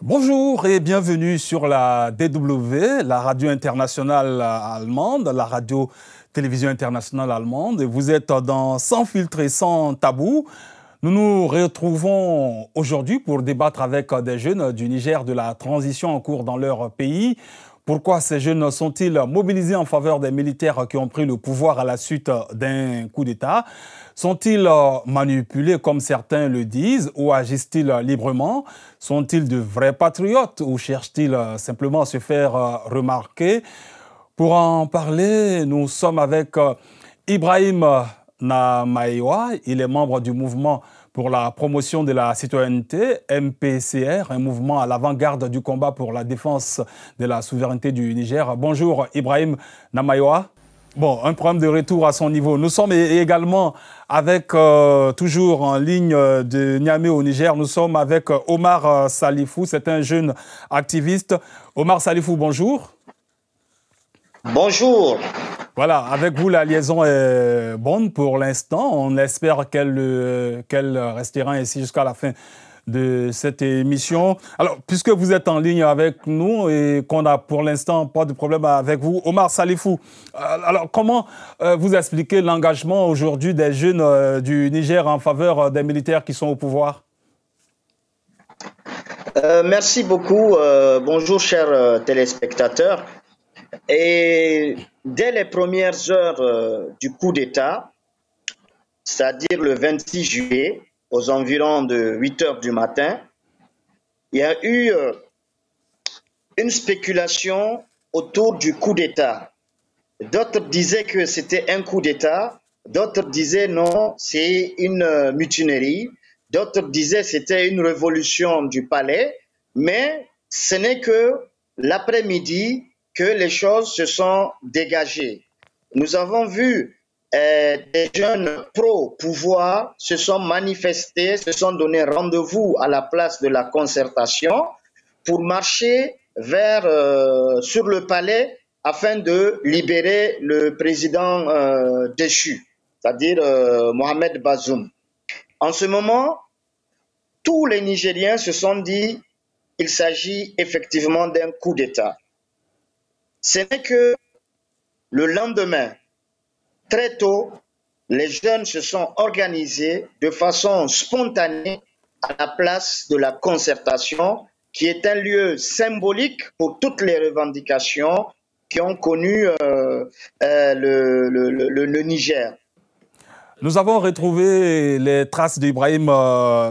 Bonjour et bienvenue sur la DW, la radio internationale allemande, la radio-télévision internationale allemande. Vous êtes dans Sans filtre et sans tabou. Nous nous retrouvons aujourd'hui pour débattre avec des jeunes du Niger de la transition en cours dans leur pays. Pourquoi ces jeunes sont-ils mobilisés en faveur des militaires qui ont pris le pouvoir à la suite d'un coup d'État? Sont-ils manipulés comme certains le disent ou agissent-ils librement? Sont-ils de vrais patriotes ou cherchent-ils simplement à se faire remarquer? Pour en parler, nous sommes avec Ibrahim Namaïwa. Il est membre du mouvement pour la promotion de la citoyenneté, MPCR, un mouvement à l'avant-garde du combat pour la défense de la souveraineté du Niger. Bonjour Ibrahim Namaïwa. Bon, un problème de retour à son niveau. Nous sommes également avec, toujours en ligne de Niamey au Niger, nous sommes avec Omar Salifou, c'est un jeune activiste. Omar Salifou, bonjour. Bonjour. Voilà, avec vous, la liaison est bonne pour l'instant. On espère qu'elle restera ainsi jusqu'à la fin de cette émission. Alors, puisque vous êtes en ligne avec nous et qu'on n'a pour l'instant pas de problème avec vous, Omar Salifou, alors comment vous expliquez l'engagement aujourd'hui des jeunes du Niger en faveur des militaires qui sont au pouvoir? Merci beaucoup. Bonjour, chers téléspectateurs. Et dès les premières heures du coup d'État, c'est-à-dire le 26 juillet, aux environs de 8 heures du matin, il y a eu une spéculation autour du coup d'État. D'autres disaient que c'était un coup d'État, d'autres disaient non, c'est une mutinerie, d'autres disaient c'était une révolution du palais, mais ce n'est que l'après-midi que les choses se sont dégagées. Nous avons vu des jeunes pro-pouvoir se sont manifestés, se sont donné rendez-vous à la place de la concertation pour marcher sur le palais afin de libérer le président déchu, c'est-à-dire Mohamed Bazoum. En ce moment, tous les Nigériens se sont dit qu'il s'agit effectivement d'un coup d'État. Ce n'est que le lendemain, très tôt, les jeunes se sont organisés de façon spontanée à la place de la concertation, qui est un lieu symbolique pour toutes les revendications qui ont connu le Niger. Nous avons retrouvé les traces d'Ibrahim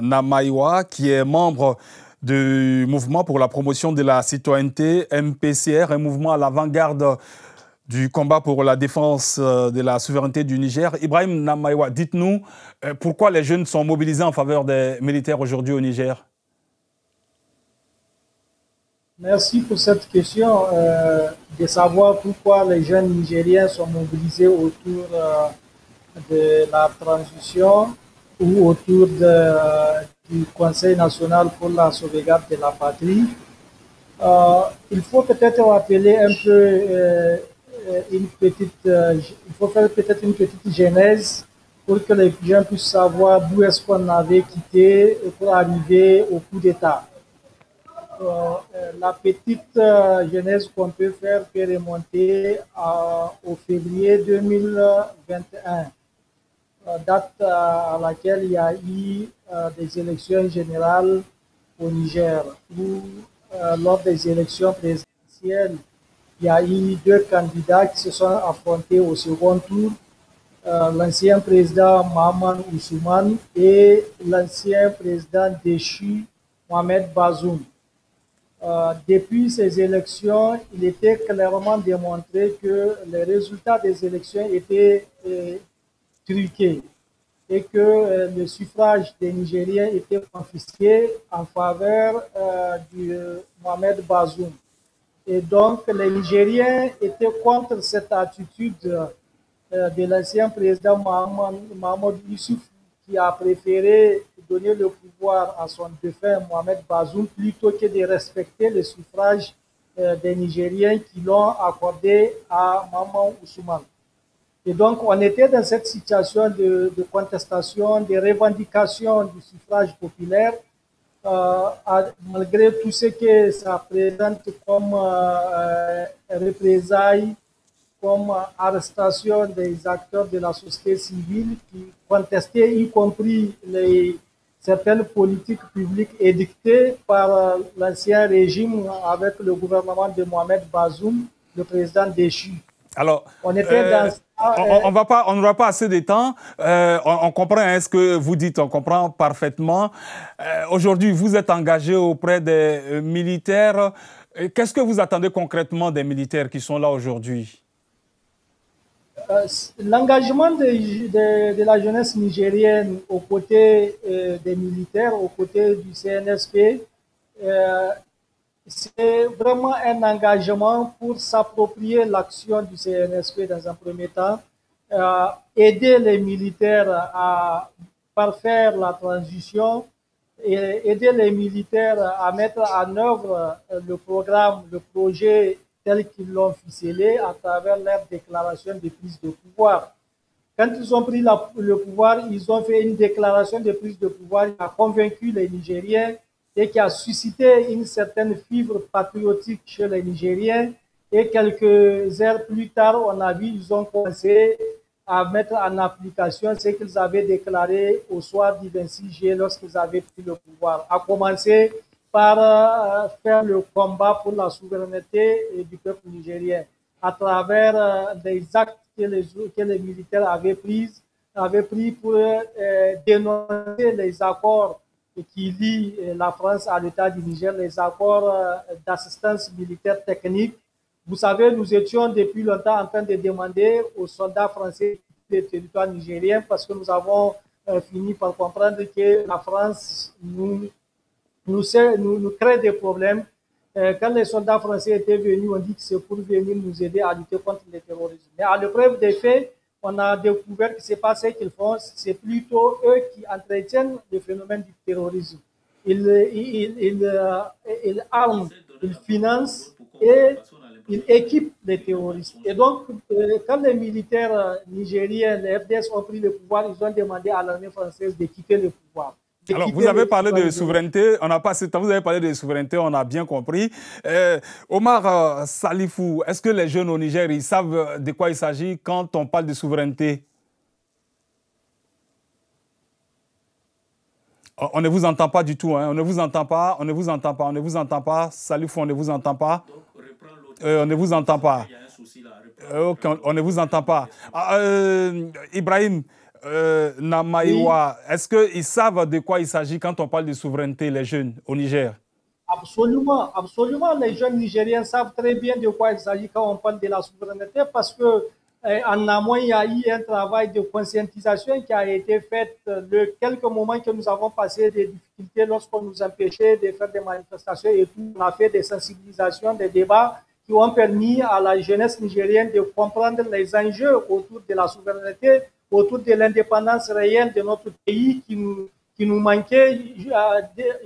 Namaïwa, qui est membre du mouvement pour la promotion de la citoyenneté, MPCR, un mouvement à l'avant-garde du combat pour la défense de la souveraineté du Niger. Ibrahim Namaïwa, dites-nous pourquoi les jeunes sont mobilisés en faveur des militaires aujourd'hui au Niger? Merci pour cette question, de savoir pourquoi les jeunes Nigériens sont mobilisés autour de la transition ou autour du Conseil national pour la sauvegarde de la patrie. Il faut peut-être rappeler un peu il faut faire peut-être une petite genèse pour que les gens puissent savoir d'où est-ce qu'on avait quitté pour arriver au coup d'État. La petite genèse qu'on peut faire peut remonter au février 2021. Date à laquelle il y a eu des élections générales au Niger, où lors des élections présidentielles, il y a eu deux candidats qui se sont affrontés au second tour, l'ancien président Mahaman Ousmane et l'ancien président déchu Mohamed Bazoum. Depuis ces élections, il était clairement démontré que les résultats des élections étaient truqués et que le suffrage des Nigériens était confisqué en faveur de Mohamed Bazoum. Et donc, les Nigériens étaient contre cette attitude de l'ancien président Mahamadou Issoufou, qui a préféré donner le pouvoir à son défunt Mohamed Bazoum plutôt que de respecter le suffrage des Nigériens qui l'ont accordé à Maman Ousmane. Et donc, on était dans cette situation de contestation, de revendication du suffrage populaire. malgré tout ce que ça présente comme représailles, comme arrestation des acteurs de la société civile qui contestaient, y compris certaines politiques publiques édictées par l'ancien régime avec le gouvernement de Mohamed Bazoum, le président déchu. Alors, on était dans on n'aura pas assez de temps. On comprend ce que vous dites, on comprend parfaitement. Aujourd'hui, vous êtes engagé auprès des militaires. Qu'est-ce que vous attendez concrètement des militaires qui sont là aujourd'hui? L'engagement de la jeunesse nigérienne aux côtés des militaires, aux côtés du CNSP, c'est vraiment un engagement pour s'approprier l'action du CNSP dans un premier temps, aider les militaires à parfaire la transition, et aider les militaires à mettre en œuvre le programme, le projet tel qu'ils l'ont ficelé à travers leur déclaration de prise de pouvoir. Quand ils ont pris le pouvoir, ils ont fait une déclaration de prise de pouvoir qui a convaincu les Nigériens et qui a suscité une certaine fibre patriotique chez les Nigériens. Et quelques heures plus tard, on a vu, ils ont commencé à mettre en application ce qu'ils avaient déclaré au soir du 26 juillet lorsqu'ils avaient pris le pouvoir, à commencer par faire le combat pour la souveraineté du peuple nigérien à travers des actes que les militaires avaient pris pour dénoncer les accords qui lient la France à l'État du Niger, les accords d'assistance militaire technique. Vous savez, nous étions depuis longtemps en train de demander aux soldats français des territoires nigériens parce que nous avons fini par comprendre que la France nous crée des problèmes. Quand les soldats français étaient venus, on dit que c'est pour venir nous aider à lutter contre le terrorisme. Mais à l'épreuve des faits, on a découvert que ce n'est pas ce qu'ils font, c'est plutôt eux qui entretiennent le phénomène du terrorisme. Ils arment, ils financent et ils équipent les terroristes. Et donc, quand les militaires nigériens, les FDS ont pris le pouvoir, ils ont demandé à l'armée française de quitter le pouvoir. Alors, vous avez parlé de souveraineté, on n'a pas assez de temps, vous avez parlé de souveraineté, on a bien compris. Omar Salifou, est-ce que les jeunes au Niger, ils savent de quoi il s'agit quand on parle de souveraineté? On ne vous entend pas du tout, hein. On ne vous entend pas, on ne vous entend pas, on ne vous entend pas. Salifou, on ne vous entend pas. On ne vous entend pas. On ne vous entend pas. Ibrahim Namaïwa, est-ce qu'ils savent de quoi il s'agit quand on parle de souveraineté, les jeunes au Niger? Absolument, absolument. Les jeunes Nigériens savent très bien de quoi il s'agit quand on parle de la souveraineté parce que en amont, il y a eu un travail de conscientisation qui a été fait de quelques moments que nous avons passé des difficultés lorsqu'on nous empêchait de faire des manifestations et tout. On a fait des sensibilisations, des débats qui ont permis à la jeunesse nigérienne de comprendre les enjeux autour de la souveraineté, autour de l'indépendance réelle de notre pays qui nous manquait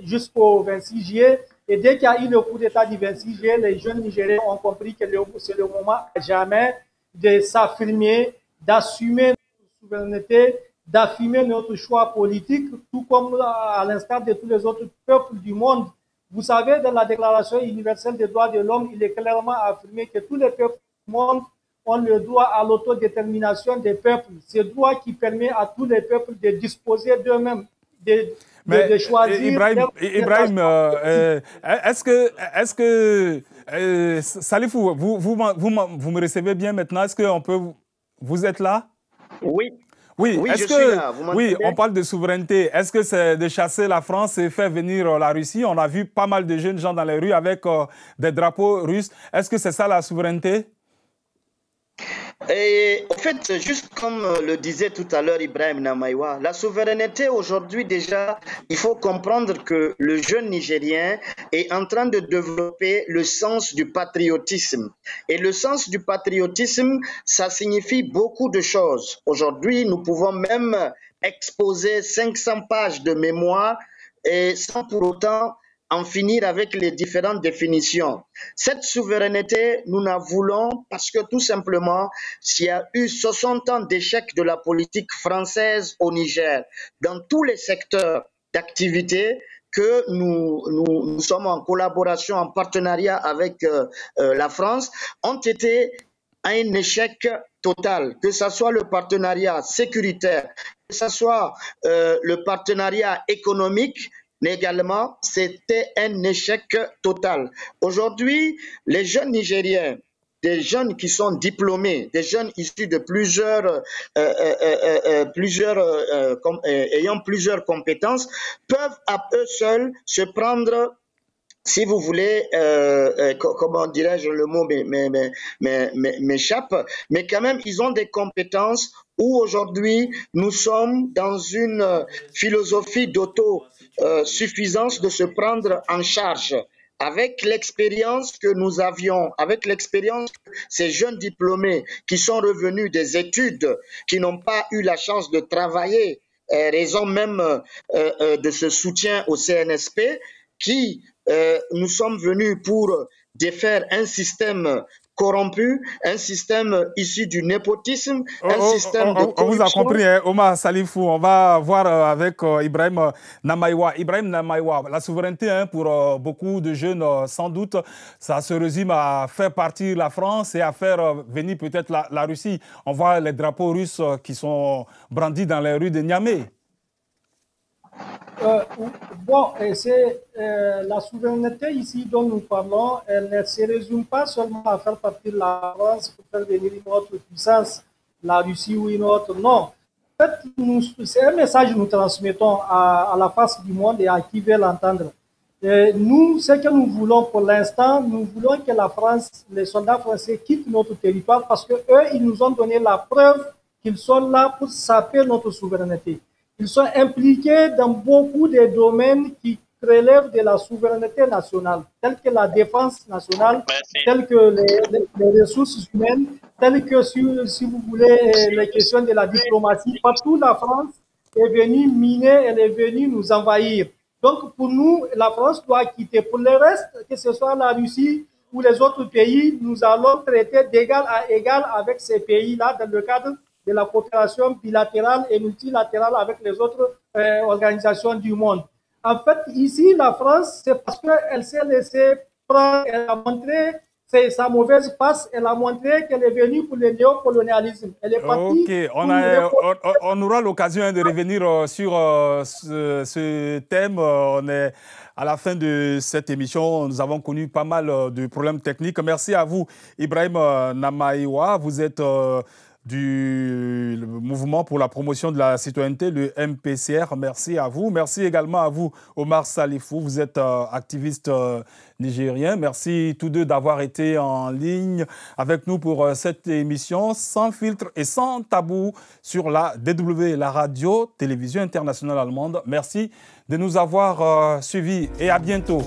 jusqu'au 26 juillet. Et dès qu'il y a eu le coup d'État du 26 juillet, les jeunes Nigériens ont compris que c'est le moment à jamais de s'affirmer, d'assumer notre souveraineté, d'affirmer notre choix politique, tout comme à l'instar de tous les autres peuples du monde. Vous savez, dans la Déclaration universelle des droits de l'homme, il est clairement affirmé que tous les peuples du monde ont le droit à l'autodétermination des peuples. Ce droit qui permet à tous les peuples de disposer d'eux-mêmes, de choisir. Ibrahim, est-ce que Salifou, vous me recevez bien maintenant? Est-ce qu'on peut... Vous êtes là? Oui. Oui, je suis là. Oui, on parle de souveraineté. Est-ce que c'est de chasser la France et faire venir la Russie? On a vu pas mal de jeunes gens dans les rues avec des drapeaux russes. Est-ce que c'est ça la souveraineté? Et en fait, juste comme le disait tout à l'heure Ibrahim Namaïwa, la souveraineté aujourd'hui déjà, il faut comprendre que le jeune Nigérien est en train de développer le sens du patriotisme. Et le sens du patriotisme, ça signifie beaucoup de choses. Aujourd'hui, nous pouvons même exposer 500 pages de mémoire et sans pour autant en finir avec les différentes définitions. Cette souveraineté, nous la voulons parce que tout simplement, s'il y a eu 60 ans d'échec de la politique française au Niger, dans tous les secteurs d'activité, que nous sommes en collaboration, en partenariat avec la France, ont été un échec total, que ce soit le partenariat sécuritaire, que ce soit le partenariat économique, mais également, c'était un échec total. Aujourd'hui, les jeunes Nigériens, des jeunes qui sont diplômés, des jeunes issus de ayant plusieurs compétences, peuvent à eux seuls se prendre, si vous voulez, comment dirais-je, le mot m'échappe, mais quand même, ils ont des compétences où aujourd'hui, nous sommes dans une philosophie d'autosuffisance de se prendre en charge. Avec l'expérience que nous avions, avec l'expérience que ces jeunes diplômés qui sont revenus des études, qui n'ont pas eu la chance de travailler, raison même de ce soutien au CNSP, qui nous sommes venus pour défaire un système corrompu, un système issu du népotisme, un système de corruption. On vous a compris, hein, Omar Salifou. On va voir avec Ibrahim Namaïwa. Ibrahim Namaïwa, la souveraineté, hein, pour beaucoup de jeunes, sans doute, ça se résume à faire partir la France et à faire venir peut-être la Russie. On voit les drapeaux russes qui sont brandis dans les rues de Niamey. Bon, c'est la souveraineté ici dont nous parlons, elle ne se résume pas seulement à faire partir la France pour faire venir une autre puissance, la Russie ou une autre, non. En fait, c'est un message que nous transmettons à la face du monde et à qui veut l'entendre. Nous, ce que nous voulons pour l'instant, nous voulons que la France, les soldats français quittent notre territoire parce qu'eux, ils nous ont donné la preuve qu'ils sont là pour saper notre souveraineté. Ils sont impliqués dans beaucoup de domaines qui relèvent de la souveraineté nationale, tels que la défense nationale, tels que les ressources humaines, tels que, si vous voulez, les questions de la diplomatie. Partout, la France est venue miner, elle est venue nous envahir. Donc, pour nous, la France doit quitter. Pour le reste, que ce soit la Russie ou les autres pays, nous allons traiter d'égal à égal avec ces pays-là dans le cadre de la coopération bilatérale et multilatérale avec les autres organisations du monde. En fait, ici, la France, c'est parce qu'elle s'est laissée prendre, elle a montré sa mauvaise passe, elle a montré qu'elle est venue pour le néocolonialisme. Elle est partie. Ok, on aura l'occasion de revenir sur ce thème. On est à la fin de cette émission. Nous avons connu pas mal de problèmes techniques. Merci à vous, Ibrahim Namaïwa. Vous êtes du mouvement pour la promotion de la citoyenneté, le MPCR. Merci à vous. Merci également à vous, Omar Salifou. Vous êtes activiste nigérien. Merci tous deux d'avoir été en ligne avec nous pour cette émission sans filtre et sans tabou sur la DW, la radio-télévision internationale allemande. Merci de nous avoir suivis et à bientôt.